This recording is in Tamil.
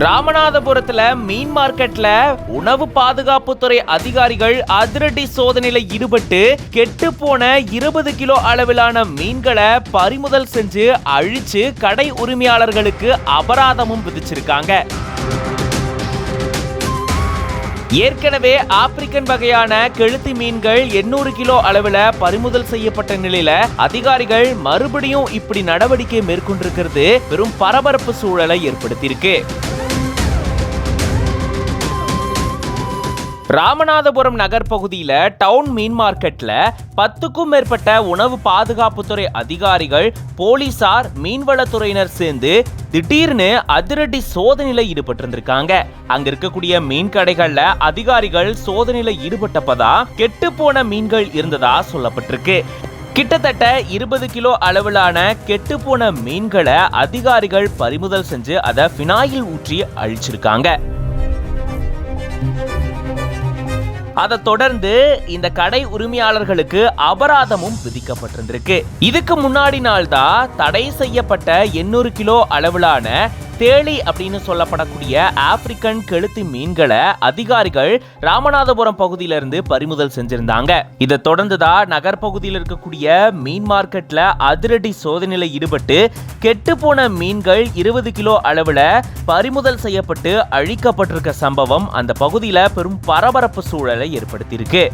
ராமநாதபுரத்துல மீன் மார்க்கெட்ல உணவு பாதுகாப்புத்துறை அதிகாரிகள் அதிரடி சோதனையில ஈடுபட்டு கெட்டு போன 20 கிலோ அளவிலான மீன்களை பறிமுதல் செஞ்சு அழிச்சு கடை உரிமையாளர்களுக்கு அபராதமும் விதிச்சிருக்காங்க. ஏற்கனவே ஆப்பிரிக்கன் வகையான கெளுத்தி மீன்கள் 800 கிலோ அளவுல பறிமுதல் செய்யப்பட்ட நிலையில அதிகாரிகள் மறுபடியும் இப்படி நடவடிக்கை மேற்கொண்டிருக்கிறது பெரும் பரபரப்பு சூழலை ஏற்படுத்தியிருக்கு. ராமநாதபுரம் நகர் பகுதியில டவுன் மீன் மார்க்கெட்ல 10க்கும் மேற்பட்ட உணவு பாதுகாப்புத்துறை அதிகாரிகள், போலீசார், மீன்வளத்துறையினர் சேர்ந்து திடீர்னு அதிரடி சோதனையில ஈடுபட்டிருந்திருக்காங்க. அங்க இருக்கக்கூடிய மீன் கடைகள்ல அதிகாரிகள் சோதனையில ஈடுபட்டப்பதான் கெட்டு போன மீன்கள் இருந்ததா சொல்லப்பட்டிருக்கு. கிட்டத்தட்ட 20 கிலோ அளவிலான கெட்டு போன மீன்களை அதிகாரிகள் பறிமுதல் செஞ்சு அதை பினாயில் ஊற்றி அழிச்சிருக்காங்க. அதை தொடர்ந்து இந்த கடை உரிமையாளர்களுக்கு அபராதமும் விதிக்கப்பட்டிருந்திருக்கு. இதுக்கு முன்னாடி நாள் தான் தடை செய்யப்பட்ட 800 கிலோ அளவிலான தேளி அப்படின்னு சொல்லப்படக்கூடிய ஆப்பிரிக்கன் கெளுத்தி மீன்களை அதிகாரிகள் ராமநாதபுரம் பகுதியிலிருந்து பறிமுதல் செஞ்சிருந்தாங்க. இதை தொடர்ந்துதான் நகர் பகுதியில் இருக்கக்கூடிய மீன் மார்க்கெட்ல அதிரடி சோதனையில ஈடுபட்டு கெட்டு போன மீன்கள் 20 கிலோ அளவுல பறிமுதல் செய்யப்பட்டு அழிக்கப்பட்டிருக்க சம்பவம் அந்த பகுதியில பெரும் பரபரப்பு சூழலை ஏற்படுத்தியிருக்கு.